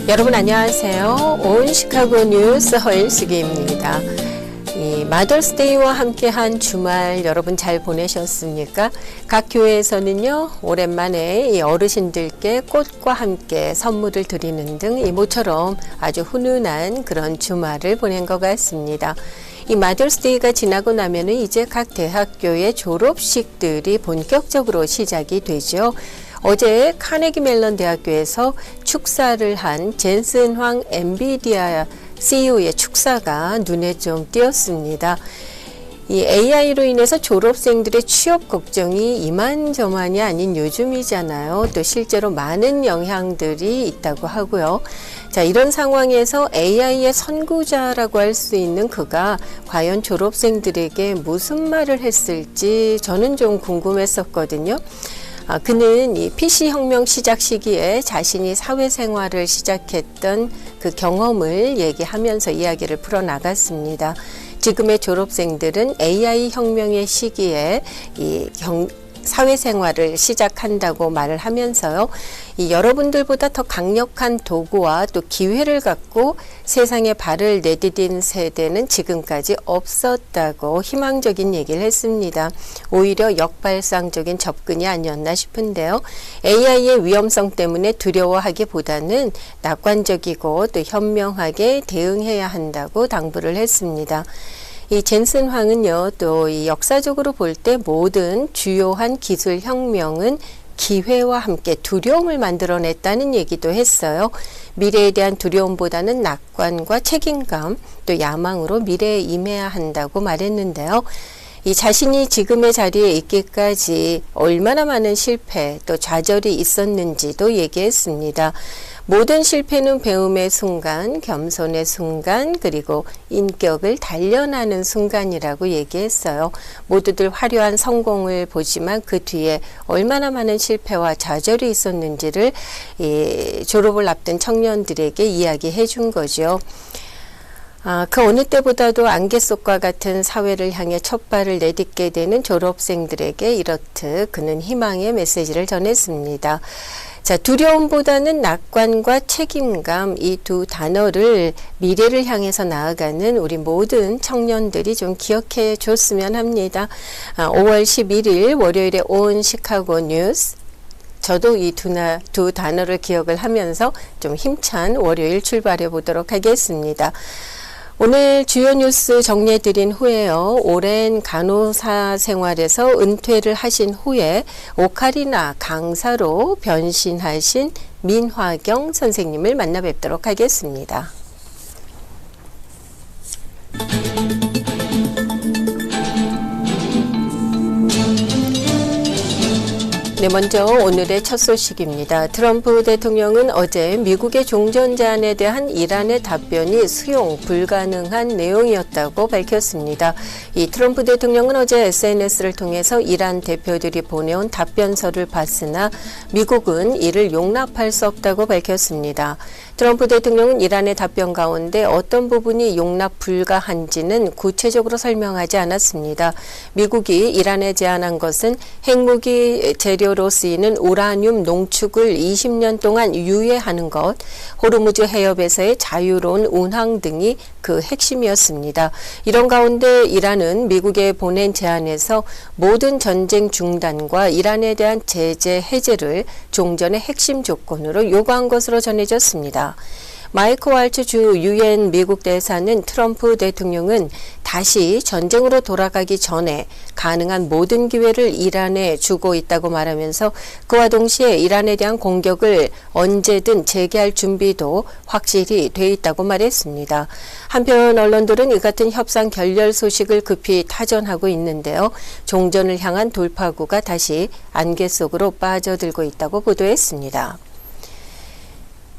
여러분 안녕하세요. 온 시카고 뉴스 허인숙입니다. 이 마더스데이와 함께한 주말 여러분 잘 보내셨습니까? 각 교회에서는요 오랜만에 이 어르신들께 꽃과 함께 선물을 드리는 등 이 모처럼 아주 훈훈한 그런 주말을 보낸 것 같습니다. 이 마더스데이가 지나고 나면은 이제 각 대학교의 졸업식들이 본격적으로 시작이 되죠. 어제 카네기 멜론 대학교에서 축사를 한 젠슨 황 엔비디아 CEO의 축사가 눈에 좀 띄었습니다. 이 AI로 인해서 졸업생들의 취업 걱정이 이만저만이 아닌 요즘이잖아요. 또 실제로 많은 영향들이 있다고 하고요. 자, 이런 상황에서 AI의 선구자라고 할 수 있는 그가 과연 졸업생들에게 무슨 말을 했을지 저는 좀 궁금했었거든요. 그는 이 PC혁명 시작 시기에 자신이 사회생활을 시작했던 그 경험을 얘기하면서 이야기를 풀어나갔습니다. 지금의 졸업생들은 AI 혁명의 시기에 사회생활을 시작한다고 말을 하면서요. 이 여러분들보다 더 강력한 도구와 또 기회를 갖고 세상에 발을 내디딘 세대는 지금까지 없었다고 희망적인 얘기를 했습니다. 오히려 역발상적인 접근이 아니었나 싶은데요. AI의 위험성 때문에 두려워하기보다는 낙관적이고 또 현명하게 대응해야 한다고 당부를 했습니다. 이 젠슨 황은요, 또 이 역사적으로 볼 때 모든 주요한 기술 혁명은 기회와 함께 두려움을 만들어냈다는 얘기도 했어요. 미래에 대한 두려움보다는 낙관과 책임감, 또 야망으로 미래에 임해야 한다고 말했는데요. 이 자신이 지금의 자리에 있기까지 얼마나 많은 실패, 또 좌절이 있었는지도 얘기했습니다. 모든 실패는 배움의 순간, 겸손의 순간, 그리고 인격을 단련하는 순간이라고 얘기했어요. 모두들 화려한 성공을 보지만 그 뒤에 얼마나 많은 실패와 좌절이 있었는지를 졸업을 앞둔 청년들에게 이야기해 준 거죠. 그 어느 때보다도 안개 속과 같은 사회를 향해 첫 발을 내딛게 되는 졸업생들에게 이렇듯 그는 희망의 메시지를 전했습니다. 자, 두려움보다는 낙관과 책임감 이 두 단어를 미래를 향해서 나아가는 우리 모든 청년들이 좀 기억해 줬으면 합니다. 5월 11일 월요일에 온 시카고 뉴스 저도 이 두 단어를 기억을 하면서 좀 힘찬 월요일 출발해 보도록 하겠습니다. 오늘 주요 뉴스 정리해드린 후에요. 오랜 간호사 생활에서 은퇴를 하신 후에 오카리나 강사로 변신하신 민화경 선생님을 만나 뵙도록 하겠습니다. 네, 먼저 오늘의 첫 소식입니다. 트럼프 대통령은 어제 미국의 종전 제안에 대한 이란의 답변이 수용 불가능한 내용이었다고 밝혔습니다. 이 트럼프 대통령은 어제 SNS를 통해서 이란 대표들이 보내온 답변서를 봤으나 미국은 이를 용납할 수 없다고 밝혔습니다. 트럼프 대통령은 이란의 답변 가운데 어떤 부분이 용납 불가한지는 구체적으로 설명하지 않았습니다. 미국이 이란에 제안한 것은 핵무기 재료로 쓰이는 우라늄 농축을 20년 동안 유예하는 것, 호르무즈 해협에서의 자유로운 운항 등이 그 핵심이었습니다. 이런 가운데 이란은 미국에 보낸 제안에서 모든 전쟁 중단과 이란에 대한 제재 해제를 종전의 핵심 조건으로 요구한 것으로 전해졌습니다. 마이크 왈츠 주 유엔 미국 대사는 트럼프 대통령은 다시 전쟁으로 돌아가기 전에 가능한 모든 기회를 이란에 주고 있다고 말하면서 그와 동시에 이란에 대한 공격을 언제든 재개할 준비도 확실히 돼 있다고 말했습니다. 한편 언론들은 이 같은 협상 결렬 소식을 급히 타전하고 있는데요. 종전을 향한 돌파구가 다시 안개 속으로 빠져들고 있다고 보도했습니다.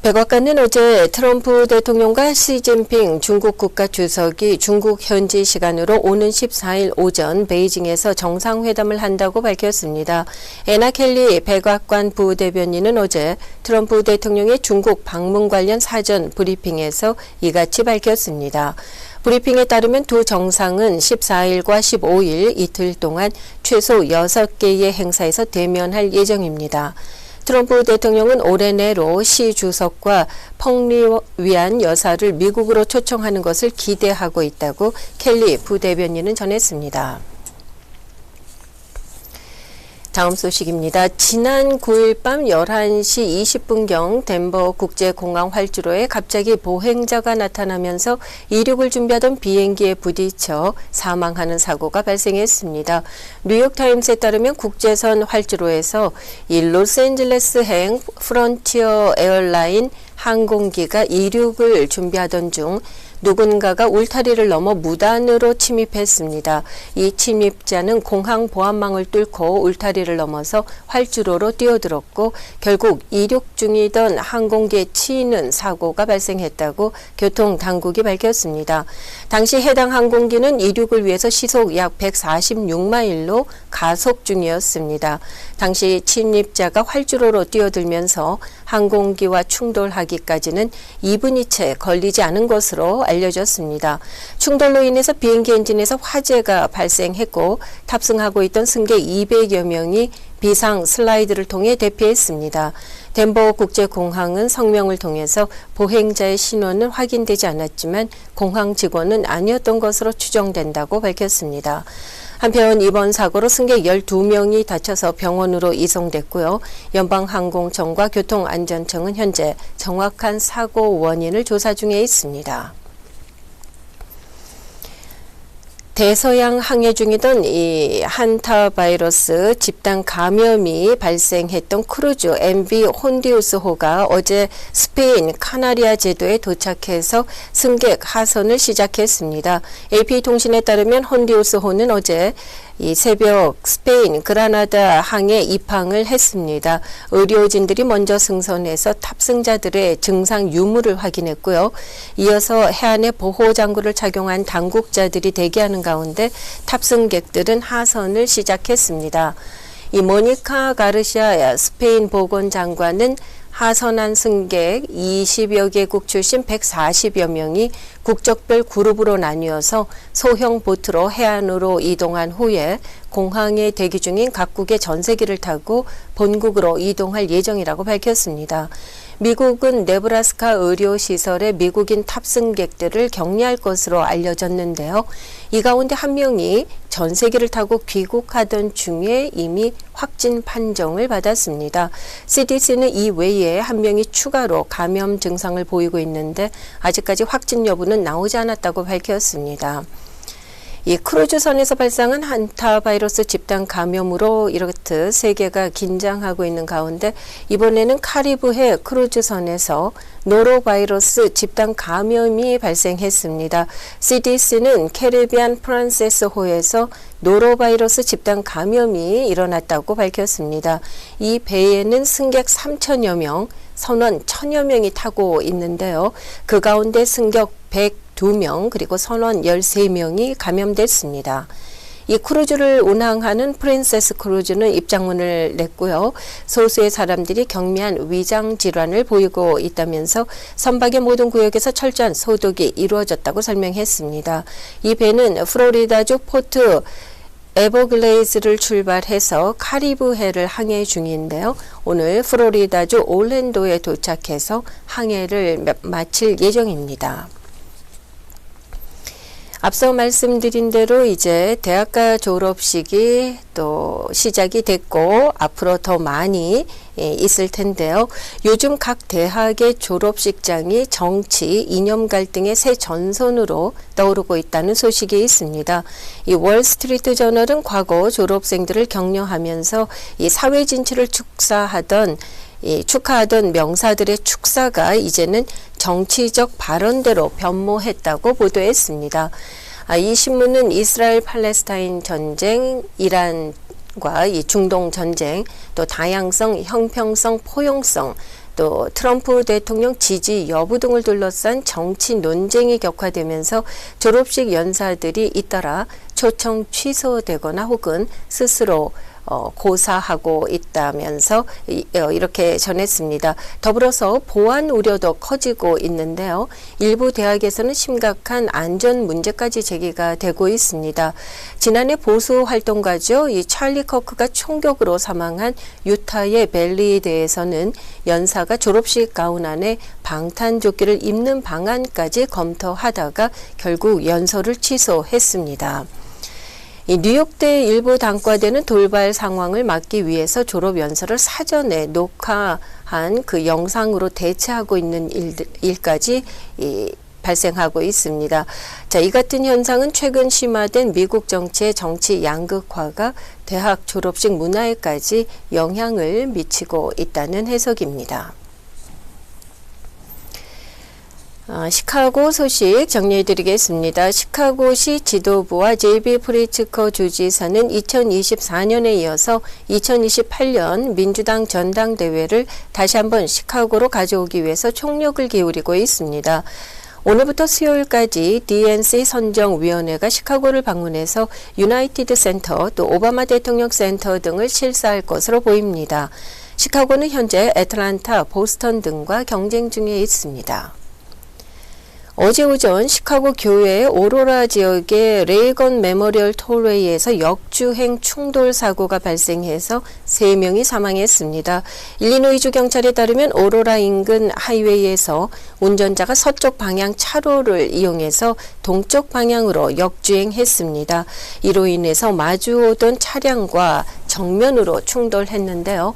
백악관은 어제 트럼프 대통령과 시진핑 중국 국가주석이 중국 현지 시간으로 오는 14일 오전 베이징에서 정상회담을 한다고 밝혔습니다. 애나 켈리 백악관 부대변인은 어제 트럼프 대통령의 중국 방문 관련 사전 브리핑에서 이같이 밝혔습니다. 브리핑에 따르면 두 정상은 14일과 15일 이틀 동안 최소 6개의 행사에서 대면할 예정입니다. 트럼프 대통령은 올해 내로 시 주석과 펑리위안 여사를 미국으로 초청하는 것을 기대하고 있다고 켈리 부대변인은 전했습니다. 다음 소식입니다. 지난 9일 밤 11시 20분경 덴버 국제공항 활주로에 갑자기 보행자가 나타나면서 이륙을 준비하던 비행기에 부딪혀 사망하는 사고가 발생했습니다. 뉴욕타임스에 따르면 국제선 활주로에서 이 로스앤젤레스행 프론티어 에어라인 항공기가 이륙을 준비하던 중 누군가가 울타리를 넘어 무단으로 침입했습니다. 이 침입자는 공항 보안망을 뚫고 울타리를 넘어서 활주로로 뛰어들었고 결국 이륙 중이던 항공기에 치이는 사고가 발생했다고 교통당국이 밝혔습니다. 당시 해당 항공기는 이륙을 위해서 시속 약 146마일로 가속 중이었습니다. 당시 침입자가 활주로로 뛰어들면서 항공기와 충돌하기까지는 2분이 채 걸리지 않은 것으로 알려졌습니다. 충돌로 인해서 비행기 엔진에서 화재가 발생했고 탑승하고 있던 승객 200여 명이 비상 슬라이드를 통해 대피했습니다. 덴버 국제공항은 성명을 통해서 보행자의 신원은 확인되지 않았지만 공항 직원은 아니었던 것으로 추정된다고 밝혔습니다. 한편 이번 사고로 승객 12명이 다쳐서 병원으로 이송됐고요. 연방항공청과 교통안전청은 현재 정확한 사고 원인을 조사 중에 있습니다. 대서양 항해 중이던 이 한타바이러스 집단 감염이 발생했던 크루즈 MV 혼디우스호가 어제 스페인 카나리아 제도에 도착해서 승객 하선을 시작했습니다. AP통신에 따르면 혼디우스호는 어제 이 새벽 스페인 그라나다 항에 입항을 했습니다. 의료진들이 먼저 승선해서 탑승자들의 증상 유무를 확인했고요. 이어서 해안에 보호장구를 착용한 당국자들이 대기하는 가운데 탑승객들은 하선을 시작했습니다. 이 모니카 가르시아 스페인 보건장관은 하선한 승객 20여 개국 출신 140여 명이 국적별 그룹으로 나뉘어서 소형 보트로 해안으로 이동한 후에 공항에 대기 중인 각국의 전세기를 타고 본국으로 이동할 예정이라고 밝혔습니다. 미국은 네브라스카 의료시설에 미국인 탑승객들을 격리할 것으로 알려졌는데요. 이 가운데 한 명이 전세기를 타고 귀국하던 중에 이미 확진 판정을 받았습니다. CDC는 이 외에 한 명이 추가로 감염 증상을 보이고 있는데 아직까지 확진 여부는 나오지 않았다고 밝혔습니다. 이 크루즈선에서 발생한 한타바이러스 집단 감염으로 이렇듯 세계가 긴장하고 있는 가운데 이번에는 카리브해 크루즈선에서 노로바이러스 집단 감염이 발생했습니다. CDC는 캐리비안 프란세스호에서 노로바이러스 집단 감염이 일어났다고 밝혔습니다. 이 배에는 승객 3천여 명, 선원 1,000여 명이 타고 있는데요. 그 가운데 승객 102명 그리고 선원 13명이 감염됐습니다. 이 크루즈를 운항하는 프린세스 크루즈는 입장문을 냈고요. 소수의 사람들이 경미한 위장 질환을 보이고 있다면서 선박의 모든 구역에서 철저한 소독이 이루어졌다고 설명했습니다. 이 배는 플로리다주 포트 에버글레이즈를 출발해서 카리브해를 항해 중인데요. 오늘 플로리다주 올랜도에 도착해서 항해를 마칠 예정입니다. 앞서 말씀드린 대로 이제 대학가 졸업식이 또 시작이 됐고 앞으로 더 많이 있을 텐데요. 요즘 각 대학의 졸업식장이 정치, 이념 갈등의 새 전선으로 떠오르고 있다는 소식이 있습니다. 이 월스트리트 저널은 과거 졸업생들을 격려하면서 이 사회 진출을 축하하던 명사들의 축사가 이제는 정치적 발언대로 변모했다고 보도했습니다. 이 신문은 이스라엘 팔레스타인 전쟁, 이란과 이 중동 전쟁, 또 다양성, 형평성, 포용성, 또 트럼프 대통령 지지 여부 등을 둘러싼 정치 논쟁이 격화되면서 졸업식 연사들이 잇따라 초청 취소되거나 혹은 스스로 고사하고 있다면서 이렇게 전했습니다. 더불어서 보안 우려도 커지고 있는데요. 일부 대학에서는 심각한 안전 문제까지 제기가 되고 있습니다. 지난해 보수 활동가죠. 이 찰리 커크가 총격으로 사망한 유타의 벨리대에서는 연사가 졸업식 가운 안에 방탄조끼를 입는 방안까지 검토하다가 결국 연설을 취소했습니다. 이 뉴욕대 일부 단과대는 돌발 상황을 막기 위해서 졸업 연설을 사전에 녹화한 그 영상으로 대체하고 있는 일까지 발생하고 있습니다. 자, 이 같은 현상은 최근 심화된 미국 정치의 정치 양극화가 대학 졸업식 문화에까지 영향을 미치고 있다는 해석입니다. 시카고 소식 정리해 드리겠습니다. 시카고시 지도부와 JB 프리츠커 주지사는 2024년에 이어서 2028년 민주당 전당대회를 다시 한번 시카고로 가져오기 위해서 총력을 기울이고 있습니다. 오늘부터 수요일까지 DNC 선정위원회가 시카고를 방문해서 유나이티드 센터 또 오바마 대통령 센터 등을 실사할 것으로 보입니다. 시카고는 현재 애틀랜타, 보스턴 등과 경쟁 중에 있습니다. 어제 오전 시카고 교외 오로라 지역의 레이건 메모리얼 톨웨이에서 역주행 충돌 사고가 발생해서 3명이 사망했습니다. 일리노이주 경찰에 따르면 오로라 인근 하이웨이에서 운전자가 서쪽 방향 차로를 이용해서 동쪽 방향으로 역주행했습니다. 이로 인해서 마주오던 차량과 정면으로 충돌했는데요.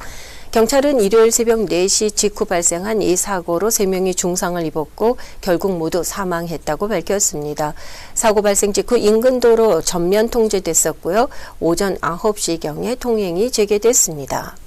경찰은 일요일 새벽 4시 직후 발생한 이 사고로 3명이 중상을 입었고 결국 모두 사망했다고 밝혔습니다. 사고 발생 직후 인근 도로 전면 통제됐었고요. 오전 9시경에 통행이 재개됐습니다.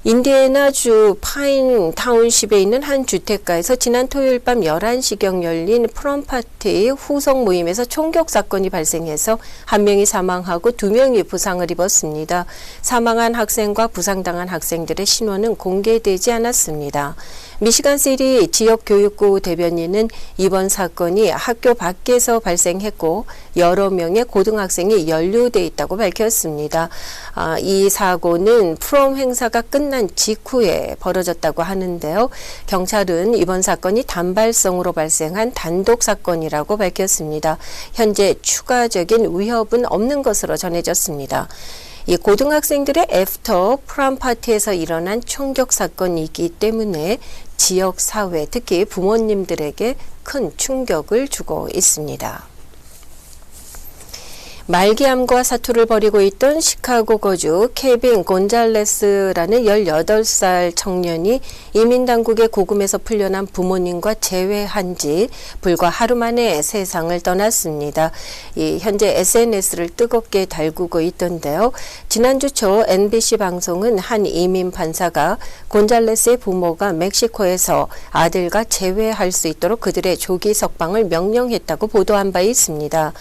인디애나주 파인 타운십에 있는 한 주택가에서 지난 토요일 밤 11시경 열린 프롬파티 후속 모임에서 총격 사건이 발생해서 1명이 사망하고 2명이 부상을 입었습니다. 사망한 학생과 부상당한 학생들의 신원은 공개되지 않았습니다. 미시간시티 지역교육부 대변인은 이번 사건이 학교 밖에서 발생했고 여러 명의 고등학생이 연루돼 있다고 밝혔습니다. 이 사고는 프롬 행사가 끝난 직후에 벌어졌다고 하는데요. 경찰은 이번 사건이 단발성으로 발생한 단독 사건이라고 밝혔습니다. 현재 추가적인 위협은 없는 것으로 전해졌습니다. 이 고등학생들의 애프터 프롬 파티에서 일어난 총격 사건이기 때문에 지역 사회, 특히 부모님들에게 큰 충격을 주고 있습니다. 말기암과 사투를 벌이고 있던 시카고 거주 케빈 곤잘레스라는 18살 청년이 이민당국의 고금에서 풀려난 부모님과 재회한 지 불과 하루 만에 세상을 떠났습니다. 현재 SNS를 뜨겁게 달구고 있던데요. 지난주 초 NBC 방송은 한 이민 판사가 곤잘레스의 부모가 멕시코에서 아들과 재회할 수 있도록 그들의 조기 석방을 명령했다고 보도한 바 있습니다.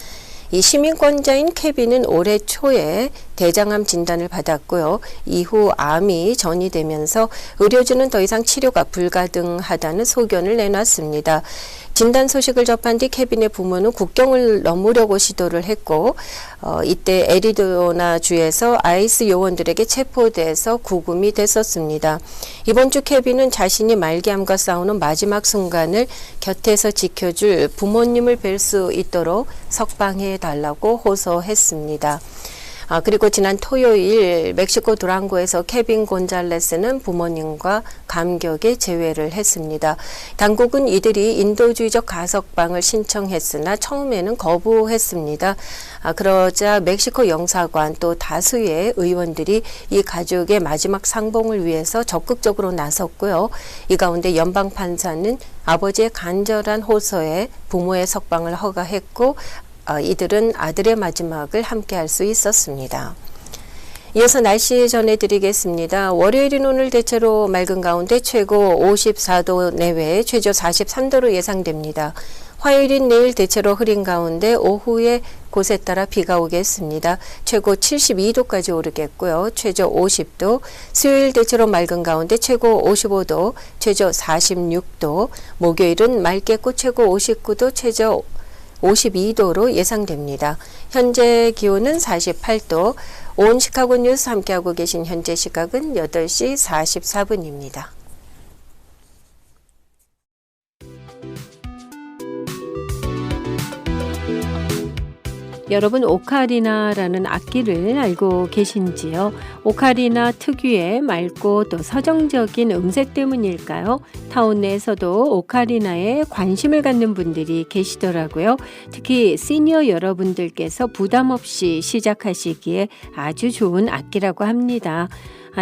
이 시민권자인 케빈은 올해 초에 대장암 진단을 받았고요. 이후 암이 전이되면서 의료진은 더 이상 치료가 불가능하다는 소견을 내놨습니다. 진단 소식을 접한 뒤 케빈의 부모는 국경을 넘으려고 시도를 했고 이때 애리조나주에서 아이스 요원들에게 체포돼서 구금이 됐었습니다. 이번 주 케빈은 자신이 말기암과 싸우는 마지막 순간을 곁에서 지켜줄 부모님을 뵐 수 있도록 석방해 달라고 호소했습니다. 그리고 지난 토요일 멕시코 두랑고에서 케빈 곤잘레스는 부모님과 감격의 재회를 했습니다. 당국은 이들이 인도주의적 가석방을 신청했으나 처음에는 거부했습니다. 그러자 멕시코 영사관 또 다수의 의원들이 이 가족의 마지막 상봉을 위해서 적극적으로 나섰고요. 이 가운데 연방판사는 아버지의 간절한 호소에 부모의 석방을 허가했고 이들은 아들의 마지막을 함께 할 수 있었습니다. 이어서 날씨 전해드리겠습니다. 월요일인 오늘 대체로 맑은 가운데 최고 54도 내외, 최저 43도로 예상됩니다. 화요일인 내일 대체로 흐린 가운데 오후에 곳에 따라 비가 오겠습니다. 최고 72도까지 오르겠고요. 최저 50도, 수요일 대체로 맑은 가운데 최고 55도, 최저 46도, 목요일은 맑겠고 최고 59도, 최저 52도로 예상됩니다. 현재 기온은 48도. 온 시카고 뉴스 함께하고 계신 현재 시각은 8시 44분입니다. 여러분, 오카리나라는 악기를 알고 계신지요? 오카리나 특유의 맑고 또 서정적인 음색 때문일까요? 타운 내에서도 오카리나에 관심을 갖는 분들이 계시더라고요. 특히 시니어 여러분들께서 부담 없이 시작하시기에 아주 좋은 악기라고 합니다.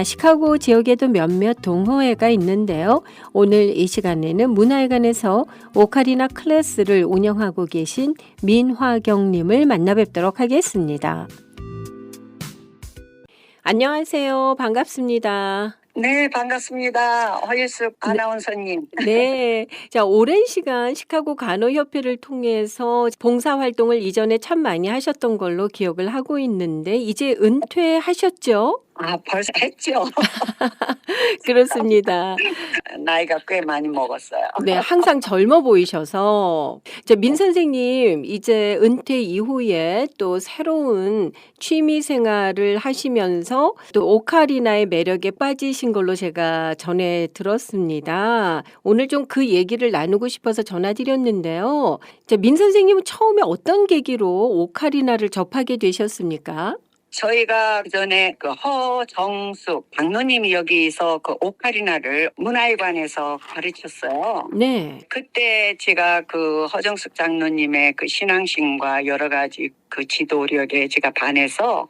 시카고 지역에도 몇몇 동호회가 있는데요. 오늘 이 시간에는 문화회관에서 오카리나 클래스를 운영하고 계신 민화경님을 만나 뵙도록 하겠습니다. 안녕하세요. 반갑습니다. 네, 반갑습니다. 허일숙 아나운서님. 네. 자, 오랜 시간 시카고 간호협회를 통해서 봉사활동을 이전에 참 많이 하셨던 걸로 기억을 하고 있는데, 이제 은퇴하셨죠? 벌써 했죠. 그렇습니다. 나이가 꽤 많이 먹었어요. 네, 항상 젊어 보이셔서. 민 선생님, 이제 은퇴 이후에 또 새로운 취미 생활을 하시면서 또 오카리나의 매력에 빠지신 걸로 제가 전해 들었습니다. 오늘 좀 그 얘기를 나누고 싶어서 전화드렸는데요. 민 선생님은 처음에 어떤 계기로 오카리나를 접하게 되셨습니까? 저희가 그전에 그 허정숙 장로님이 여기서 그 오카리나를 문화회관에서 가르쳤어요. 네. 그때 제가 그 허정숙 장로님의 그 신앙심과 여러 가지 그 지도력에 제가 반해서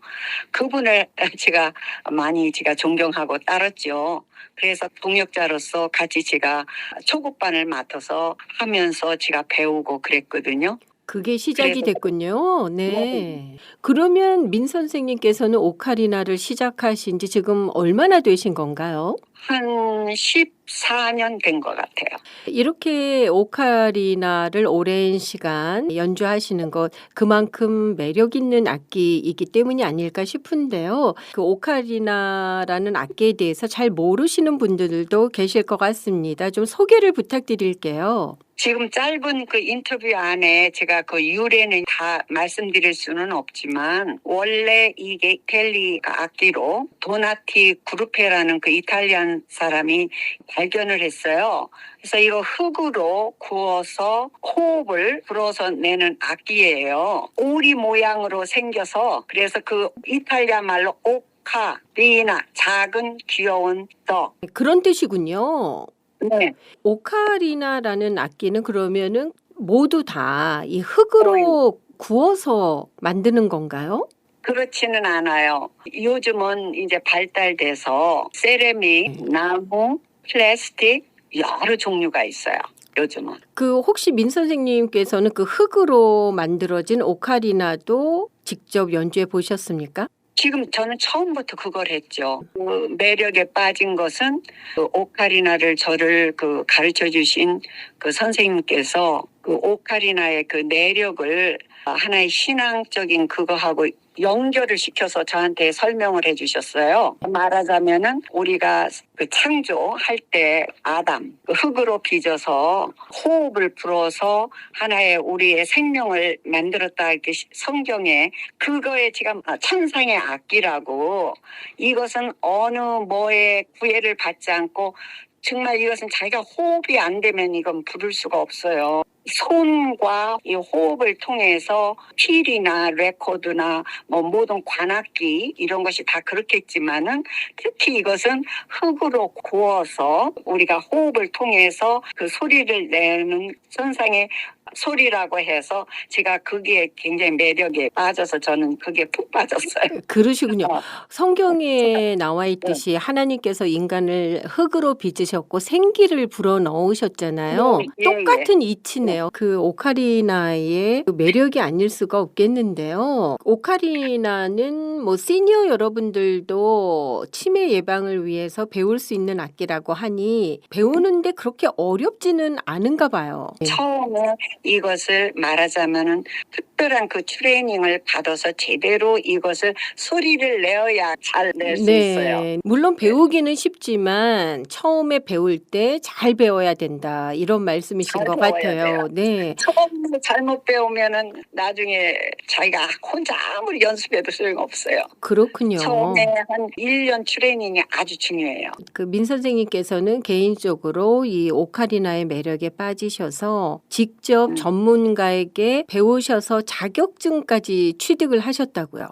그분을 제가 많이 존경하고 따랐죠. 그래서 동역자로서 같이 제가 초급반을 맡아서 하면서 제가 배우고 그랬거든요. 그게 시작이 됐군요. 네. 그러면 민 선생님께서는 오카리나를 시작하신 지 지금 얼마나 되신 건가요? 한 14년 된 것 같아요. 이렇게 오카리나를 오랜 시간 연주하시는 것, 그만큼 매력 있는 악기이기 때문이 아닐까 싶은데요. 그 오카리나라는 악기에 대해서 잘 모르시는 분들도 계실 것 같습니다. 좀 소개를 부탁드릴게요. 지금 짧은 그 인터뷰 안에 제가 그 유래는 다 말씀드릴 수는 없지만, 원래 이게 이탈리 악기로 도나티 그루페라는 그 이탈리안 사람이 발견을 했어요. 그래서 이거 흙으로 구워서 호흡을 불어서 내는 악기예요. 오리 모양으로 생겨서, 그래서 그 이탈리아 말로 오카리나, 작은 귀여운 떡. 그런 뜻이군요. 네. 오카리나라는 악기는 그러면은 모두 다 이 흙으로 구워서 만드는 건가요? 그렇지는 않아요. 요즘은 이제 발달돼서 세라믹, 나무, 플라스틱 여러 종류가 있어요. 요즘은. 그 혹시 민 선생님께서는 그 흙으로 만들어진 오카리나도 직접 연주해 보셨습니까? 지금 저는 처음부터 그걸 했죠. 그 매력에 빠진 것은 그 오카리나를 저를 그 가르쳐 주신 그 선생님께서 그 오카리나의 그 내력을 하나의 신앙적인 그거하고 연결을 시켜서 저한테 설명을 해주셨어요. 말하자면은 우리가 그 창조할 때 아담 그 흙으로 빚어서 호흡을 불어서 하나의 우리의 생명을 만들었다, 이렇게 성경에 그거에 지금 천상의 악기라고, 이것은 어느 뭐에 구애를 받지 않고 정말 이것은 자기가 호흡이 안 되면 이건 부를 수가 없어요. 손과 이 호흡을 통해서 필이나 레코드나 뭐 모든 관악기 이런 것이 다 그렇겠지만은, 특히 이것은 흙으로 구워서 우리가 호흡을 통해서 그 소리를 내는 천상의 소리라고 해서 제가 그게 굉장히 매력에 빠져서 저는 그게 푹 빠졌어요. 그러시군요. 성경에 나와 있듯이 하나님께서 인간을 흙으로 빚으셨고 생기를 불어 넣으셨잖아요. 예, 똑같은 이치네요. 그 오카리나의 그 매력이 아닐 수가 없겠는데요. 오카리나는 뭐 시니어 여러분들도 치매 예방을 위해서 배울 수 있는 악기라고 하니 배우는데 그렇게 어렵지는 않은가 봐요. 처음에 이것을 말하자면은 특별한 그 트레이닝을 받아서 제대로 이것을 소리를 내어야 잘 낼 수 있어요. 네. 물론 네. 배우기는 쉽지만 처음에 배울 때 잘 배워야 된다. 이런 말씀이신 잘 것 배워야 돼요. 같아요. 네. 처음에 잘못 배우면은 나중에 자기가 혼자 아무리 연습해도 소용없어요. 그렇군요. 처음에 한 1년 트레이닝이 아주 중요해요. 그 민 선생님께서는 개인적으로 이 오카리나의 매력에 빠지셔서 직접 음. 전문가에게 배우셔서 자격증까지 취득을 하셨다고요.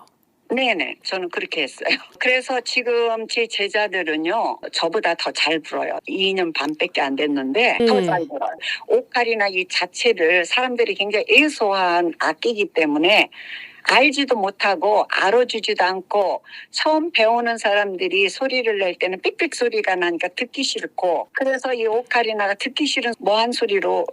네네. 저는 그렇게 했어요. 그래서 지금 제 제자들은요, 저보다 더 잘 불어요. 2년 반밖에 안 됐는데 더 잘 네. 불어요. 오카리나 이 자체를 사람들이 굉장히 애소한 악기이기 때문에 알지도 못하고 알아주지도 않고 처음 배우는 사람들이 소리를 낼 때는 삑삑 소리가 나니까 듣기 싫고, 그래서 이 오카리나가 듣기 싫은 뭐한 소리로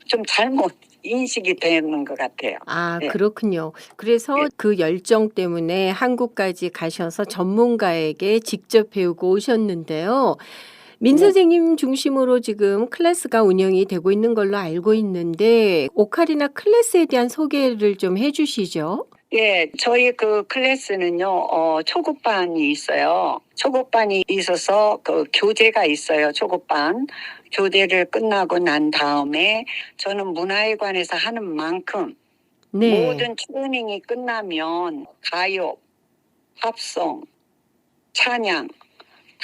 좀 잘못 인식이 되는 것 같아요. 아, 네. 그렇군요. 그래서 네. 그 열정 때문에 한국까지 가셔서 전문가에게 직접 배우고 오셨는데요. 민 네. 선생님 중심으로 지금 클래스가 운영이 되고 있는 걸로 알고 있는데 오카리나 클래스에 대한 소개를 좀 해주시죠. 예, 저희 그 클래스는요, 초급반이 있어요. 초급반이 있어서 그 교재가 있어요. 초급반. 교재를 끝나고 난 다음에 저는 문화에 관해서 하는 만큼 네. 모든 트레이닝이 끝나면 가요, 팝송, 찬양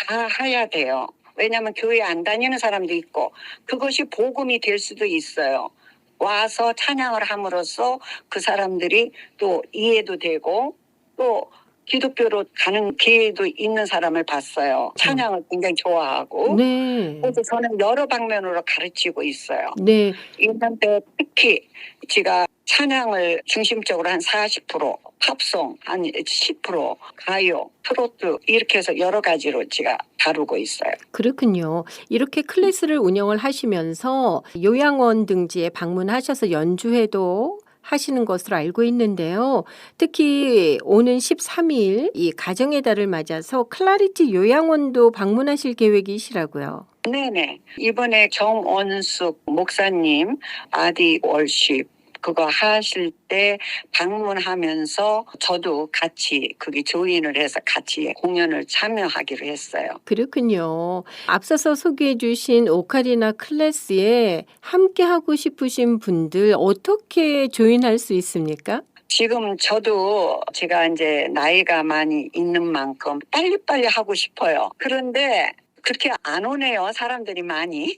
다 해야 돼요. 왜냐하면 교회 안 다니는 사람도 있고 그것이 복음이 될 수도 있어요. 와서 찬양을 함으로써 그 사람들이 또 이해도 되고 또 기독교로 가는 기회도 있는 사람을 봤어요. 찬양을 굉장히 좋아하고. 네. 그래서 저는 여러 방면으로 가르치고 있어요. 네. 이런데 특히 제가 찬양을 중심적으로 한 40%, 팝송 한 10%, 가요, 트로트 이렇게 해서 여러 가지로 제가 다루고 있어요. 그렇군요. 이렇게 클래스를 운영을 하시면서 요양원 등지에 방문하셔서 연주회도 하시는 것으로 알고 있는데요. 특히 오는 13일 이 가정의 달을 맞아서 클라리티 요양원도 방문하실 계획이시라고요. 네네. 이번에 정원숙 목사님 아디 월십 그거 하실 때 방문하면서 저도 같이 거기 조인을 해서 같이 공연을 참여하기로 했어요. 그렇군요. 앞서서 소개해 주신 오카리나 클래스에 함께 하고 싶으신 분들 어떻게 조인할 수 있습니까? 지금 저도 제가 이제 나이가 많이 있는 만큼 빨리빨리 하고 싶어요. 그런데 그렇게 안 오네요, 사람들이 많이.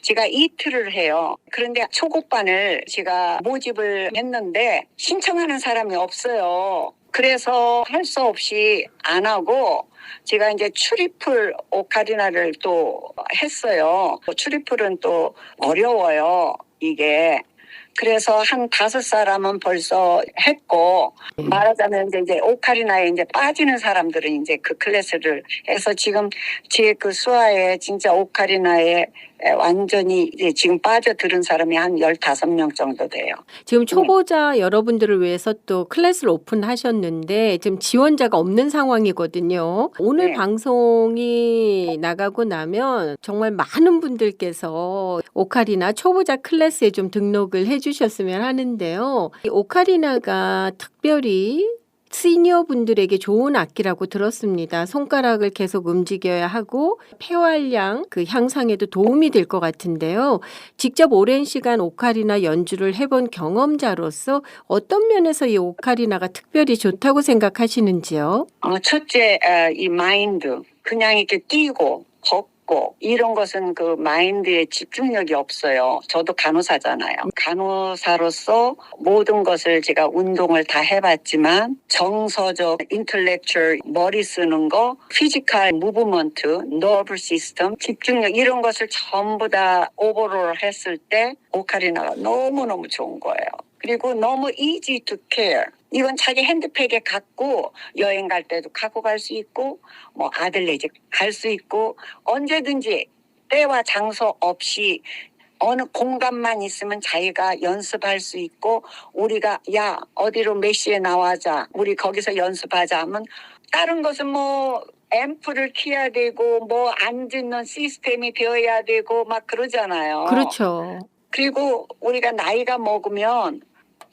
제가 이틀을 해요. 그런데 초급반을 제가 모집을 했는데 신청하는 사람이 없어요. 그래서 할 수 없이 안 하고 제가 이제 추리풀 오카리나를 또 했어요. 추리풀은 또 어려워요, 이게. 그래서 한 5사람은 벌써 했고, 말하자면 이제 오카리나에 이제 빠지는 사람들은 이제 그 클래스를 해서 지금 제 그 수아에 진짜 오카리나에 완전히 이제 지금 빠져들은 사람이 한 15명 정도 돼요. 지금 초보자 여러분들을 위해서 또 클래스를 오픈하셨는데 지금 지원자가 없는 상황이거든요. 오늘 네. 방송이 나가고 나면 정말 많은 분들께서 오카리나 초보자 클래스에 좀 등록을 해주셨으면 하는데요. 이 오카리나가 특별히 시니어 분들에게 좋은 악기라고 들었습니다. 손가락을 계속 움직여야 하고 폐활량 그 향상에도 도움이 될 것 같은데요. 직접 오랜 시간 오카리나 연주를 해본 경험자로서 어떤 면에서 이 오카리나가 특별히 좋다고 생각하시는지요? 첫째, 이 마인드. 그냥 이렇게 뛰고, 걷고, 이런 것은 그 마인드에 집중력이 없어요. 저도 간호사잖아요. 간호사로서 모든 것을 제가 운동을 다 해봤지만 정서적, 인텔렉츄얼, 머리 쓰는 거, 피지컬 무브먼트, 너브 시스템, 집중력 이런 것을 전부 다 오버롤 했을 때 오카리나가 너무너무 좋은 거예요. 그리고 너무 easy to care. 이건 자기 핸드백에 갖고 여행 갈 때도 갖고 갈 수 있고 뭐 아들네 집 갈 수 있고 언제든지 때와 장소 없이 어느 공간만 있으면 자기가 연습할 수 있고 우리가 야 어디로 몇 시에 나와자 우리 거기서 연습하자 하면 다른 것은 뭐 앰프를 키워야 되고 뭐 안 듣는 시스템이 되어야 되고 막 그러잖아요. 그렇죠. 그리고 우리가 나이가 먹으면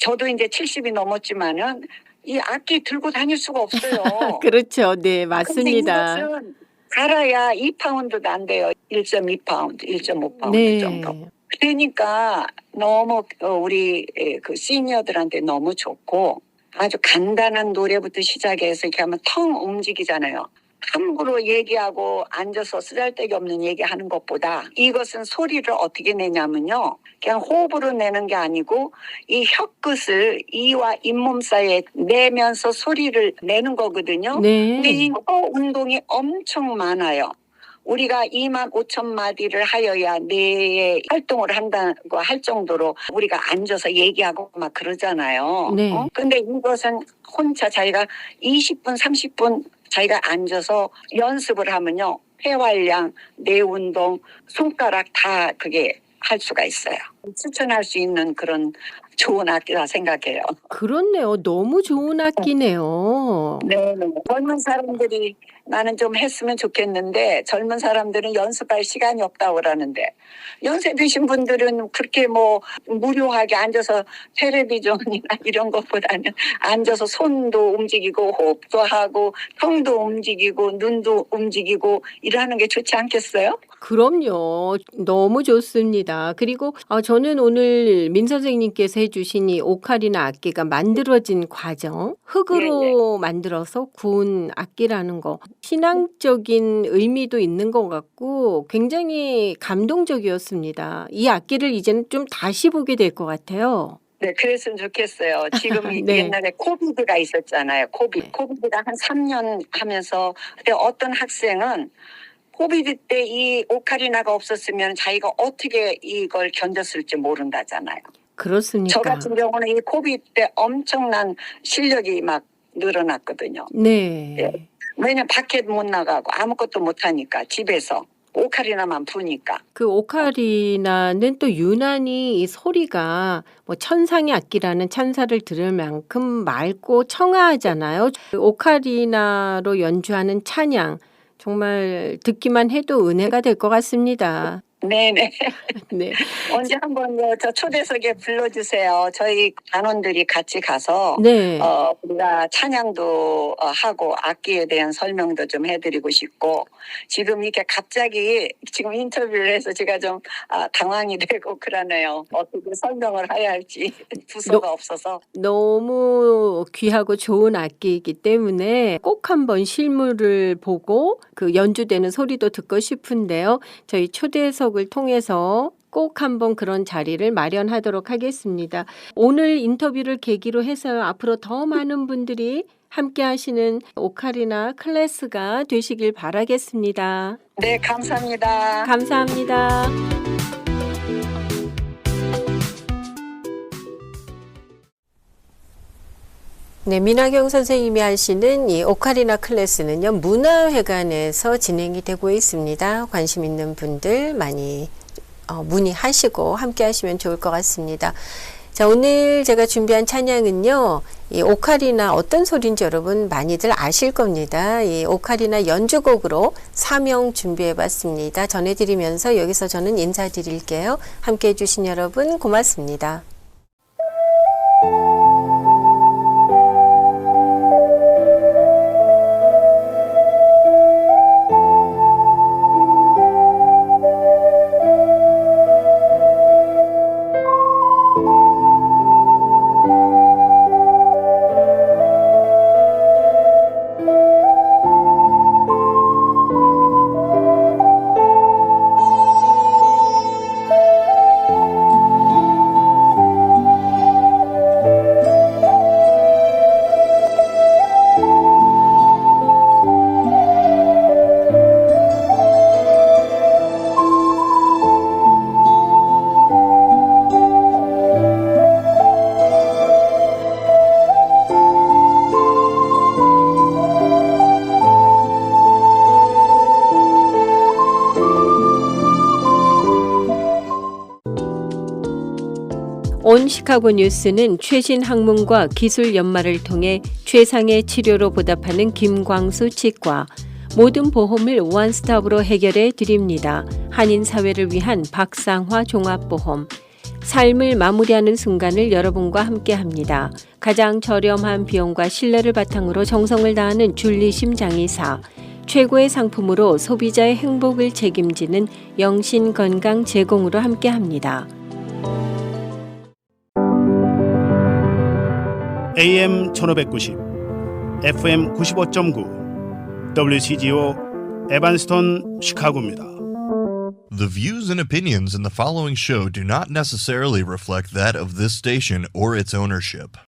저도 이제 70이 넘었지만은 이 악기 들고 다닐 수가 없어요. 그렇죠. 네, 맞습니다. 근데 이것은 갈아야 2파운드도 안 돼요. 1.2파운드, 1.5파운드 네. 정도. 그러니까 너무 우리 그 시니어들한테 너무 좋고 아주 간단한 노래부터 시작해서 이렇게 하면 텅 움직이잖아요. 함부로 얘기하고 앉아서 쓰잘데기 없는 얘기하는 것보다 이것은 소리를 어떻게 내냐면요. 그냥 호흡으로 내는 게 아니고 이 혀끝을 이와 잇몸 사이에 내면서 소리를 내는 거거든요. 근데 네. 이 혀 운동이 엄청 많아요. 우리가 25,000마디를 하여야 뇌의 활동을 한다고 할 정도로 우리가 앉아서 얘기하고 막 그러잖아요. 네. 근데 이것은 혼자 자기가 20분, 30분 자기가 앉아서 연습을 하면요. 폐활량, 뇌 운동, 손가락 다 그게 할 수가 있어요. 추천할 수 있는 그런 좋은 악기라 생각해요. 그렇네요. 너무 좋은 악기네요. 네, 젊은 사람들이 나는 좀 했으면 좋겠는데 젊은 사람들은 연습할 시간이 없다고 그러는데 연세 드신 분들은 그렇게 뭐 무료하게 앉아서 텔레비전이나 이런 것보다는 앉아서 손도 움직이고 호흡도 하고 턱도 움직이고 눈도 움직이고 이러는 게 좋지 않겠어요? 그럼요. 너무 좋습니다. 그리고 저는 오늘 민 선생님께서 해주신 이 오카리나 악기가 만들어진 과정, 흙으로 만들어서 구운 악기라는 거, 신앙적인 의미도 있는 것 같고 굉장히 감동적이었습니다. 이 악기를 이제는 좀 다시 보게 될 것 같아요. 네, 그랬으면 좋겠어요. 지금 네. 옛날에 코비드가 있었잖아요. 코비드가 한 3년 하면서 그때 어떤 학생은 코비드 때 이 오카리나가 없었으면 자기가 어떻게 이걸 견뎠을지 모른다잖아요. 그렇습니까? 저 같은 경우는 이 코비드 때 엄청난 실력이 막 늘어났거든요. 네. 네. 왜냐면 밖에 못 나가고 아무것도 못 하니까 집에서 오카리나만 부니까. 그 오카리나는 또 유난히 이 소리가 뭐 천상의 악기라는 찬사를 들을 만큼 맑고 청아하잖아요. 그 오카리나로 연주하는 찬양 정말 듣기만 해도 은혜가 될 것 같습니다. 네네. 네. 언제 한번 저 초대석에 불러주세요. 저희 단원들이 같이 가서 네. 우리가 찬양도 하고 악기에 대한 설명도 좀 해드리고 싶고 지금 이렇게 갑자기 지금 인터뷰를 해서 제가 좀 당황이 되고 그러네요. 어떻게 설명을 해야 할지 부서가 없어서. 너무 귀하고 좋은 악기이기 때문에 꼭 한번 실물을 보고 그 연주되는 소리도 듣고 싶은데요. 저희 초대석을 통해서 꼭 한번 그런 자리를 마련하도록 하겠습니다. 오늘 인터뷰를 계기로 해서 앞으로 더 많은 분들이 함께 하시는 오카리나 클래스가 되시길 바라겠습니다. 네, 감사합니다. 감사합니다. 네, 민하경 선생님이 하시는 이 오카리나 클래스는요, 문화회관에서 진행이 되고 있습니다. 관심 있는 분들 많이 문의하시고 함께 하시면 좋을 것 같습니다. 자, 오늘 제가 준비한 찬양은요, 이 오카리나 어떤 소리인지 여러분 많이들 아실 겁니다. 이 오카리나 연주곡으로 사명 준비해 봤습니다. 전해드리면서 여기서 저는 인사드릴게요. 함께 해주신 여러분 고맙습니다. 온 시카고 뉴스는 최신 학문과 기술 연마를 통해 최상의 치료로 보답하는 김광수 치과, 모든 보험을 원스톱으로 해결해 드립니다. 한인 사회를 위한 박상화 종합보험, 삶을 마무리하는 순간을 여러분과 함께합니다. 가장 저렴한 비용과 신뢰를 바탕으로 정성을 다하는 줄리심 장의사, 최고의 상품으로 소비자의 행복을 책임지는 영신 건강 제공으로 함께합니다. AM 1590, FM 95.9, WCGO 에반스톤 시카고입니다. The views and opinions in the following show do not necessarily reflect that of this station or its ownership.